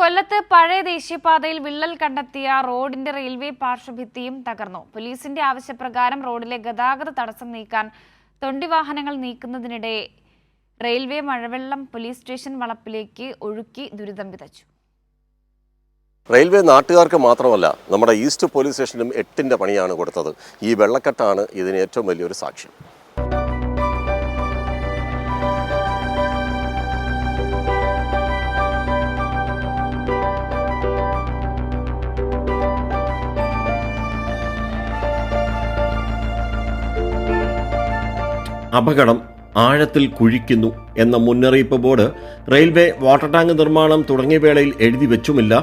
കൊല്ലത്ത് പഴയ ദേശീയപാതയിൽ വിള്ളൽ കണ്ടെത്തിയ റോഡിന്റെ റെയിൽവേ പാർശ്വഭിത്തിയും തകർന്നു. പോലീസിന്റെ ആവശ്യപ്രകാരം റോഡിലെ ഗതാഗത തടസ്സം നീക്കാൻ തൊണ്ടിവാഹനങ്ങൾ നീക്കുന്നതിനിടെ റെയിൽവേ മഴവെള്ളം പോലീസ് സ്റ്റേഷൻ വളപ്പിലേക്ക് ഒഴുക്കി ദുരിതം വിതച്ചു. റെയിൽവേ നാട്ടുകാർക്ക് മാത്രമല്ല, നമ്മുടെ ഈസ്റ്റ് പോലീസ് സ്റ്റേഷനും 8ന്റെ പണിയാണ് കൊടുത്തത്. ഈ വെള്ളക്കെട്ടാണ് ഇതിന് ഏറ്റവും വലിയൊരു സാക്ഷ്യം. അപകടം ആഴത്തിൽ കുഴിക്കുന്നു എന്ന മുന്നറിയിപ്പ് ബോർഡ് റെയിൽവേ വാട്ടർ ടാങ്ക് നിർമ്മാണം തുടങ്ങിയ വേളയിൽ എഴുതി വെച്ചുമില്ല.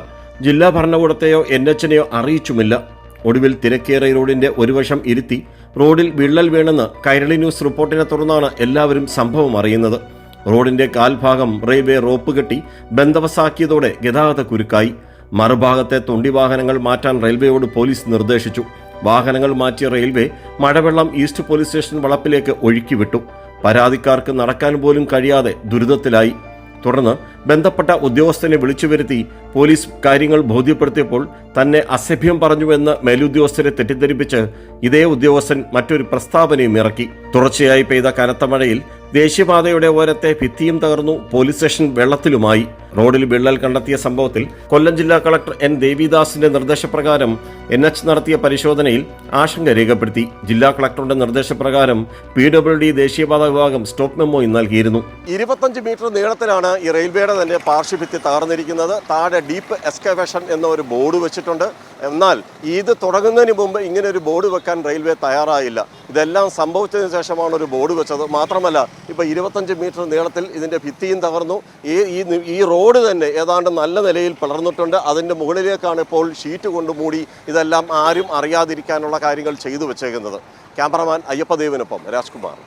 ജില്ലാ ഭരണകൂടത്തെയോ NHനെയോ അറിയിച്ചുമില്ല. ഒടുവിൽ തിരക്കേറിയ റോഡിന്റെ ഒരു വശം ഇരുത്തി റോഡിൽ വിള്ളൽ വീണെന്ന് കൈരളി ന്യൂസ് റിപ്പോർട്ടിനെ തുടർന്നാണ് എല്ലാവരും സംഭവം അറിയുന്നത്. റോഡിന്റെ കാൽഭാഗം റെയിൽവേ റോപ്പ് കെട്ടി ബന്ദവസാക്കിയതോടെ ഗതാഗത കുരുക്കായി. മറുഭാഗത്തെ തൊണ്ടിവാഹനങ്ങൾ മാറ്റാൻ റെയിൽവേയോട് പോലീസ് നിർദ്ദേശിച്ചു. വാഹനങ്ങൾ മാറ്റിയ റെയിൽവേ മഴവെള്ളം ഈസ്റ്റ് പോലീസ് സ്റ്റേഷൻ വളപ്പിലേക്ക് ഒഴുക്കിവിട്ടു. പരാതിക്കാർക്ക് നടക്കാൻ പോലും കഴിയാതെ ദുരിതത്തിലായി. തുടർന്ന് ബന്ധപ്പെട്ട ഉദ്യോഗസ്ഥനെ വിളിച്ചു വരുത്തി പോലീസ് കാര്യങ്ങൾ ബോധ്യപ്പെടുത്തിയപ്പോൾ തന്നെ അസഭ്യം പറഞ്ഞുവെന്ന് മേലുദ്യോഗസ്ഥരെ തെറ്റിദ്ധരിപ്പിച്ച് ഇതേ ഉദ്യോഗസ്ഥൻ മറ്റൊരു പ്രസ്താവനയും ഇറക്കി. തുടർച്ചയായി പെയ്ത കനത്ത മഴയിൽ ദേശീയപാതയുടെ ഓരത്തെ ഭിത്തിയും തകർന്നു. പോലീസ് സ്റ്റേഷൻ വെള്ളത്തിലുമായി. റോഡിൽ വിള്ളൽ കണ്ടെത്തിയ സംഭവത്തിൽ കൊല്ലം ജില്ലാ കളക്ടർ N. ദേവിദാസിന്റെ നിർദ്ദേശപ്രകാരം NH നടത്തിയ പരിശോധനയിൽ ആശങ്ക രേഖപ്പെടുത്തി. ജില്ലാ കളക്ടറുടെ നിർദ്ദേശപ്രകാരം PWD ദേശീയപാത വിഭാഗം സ്റ്റോപ്പ് മെമ്മോയും നൽകിയിരുന്നു. 25 മീറ്റർ നീളത്തിലാണ് ഈ റെയിൽവേയുടെ തന്നെ പാർശ്വഭിത്തി തകർന്നിരിക്കുന്നത്. താഴെ ഡീപ്പ് എക്സ്കവേഷൻ എന്ന ഒരു ബോർഡ് വെച്ചിട്ടുണ്ട്. എന്നാൽ ഇത് തുടങ്ങുന്നതിന് മുമ്പ് ഇങ്ങനെ ഒരു ബോർഡ് വെക്കാൻ റെയിൽവേ തയ്യാറായില്ല. ഇതെല്ലാം സംഭവിച്ചതിന് ശേഷമാണ് ഒരു ബോർഡ് വെച്ചത്. മാത്രമല്ല, ഇപ്പോൾ 25 മീറ്റർ നീളത്തിൽ ഇതിൻ്റെ ഭിത്തിയും തകർന്നു. ഈ റോഡ് തന്നെ ഏതാണ്ട് നല്ല നിലയിൽ പിളർന്നിട്ടുണ്ട്. അതിൻ്റെ മുകളിലേക്കാണ് ഇപ്പോൾ ഷീറ്റ് കൊണ്ട് മൂടി ഇതെല്ലാം ആരും അറിയാതിരിക്കാനുള്ള കാര്യങ്ങൾ ചെയ്തു വെച്ചേക്കുന്നത്. ക്യാമറമാൻ അയ്യപ്പദേവിനൊപ്പം രാജ്കുമാർ.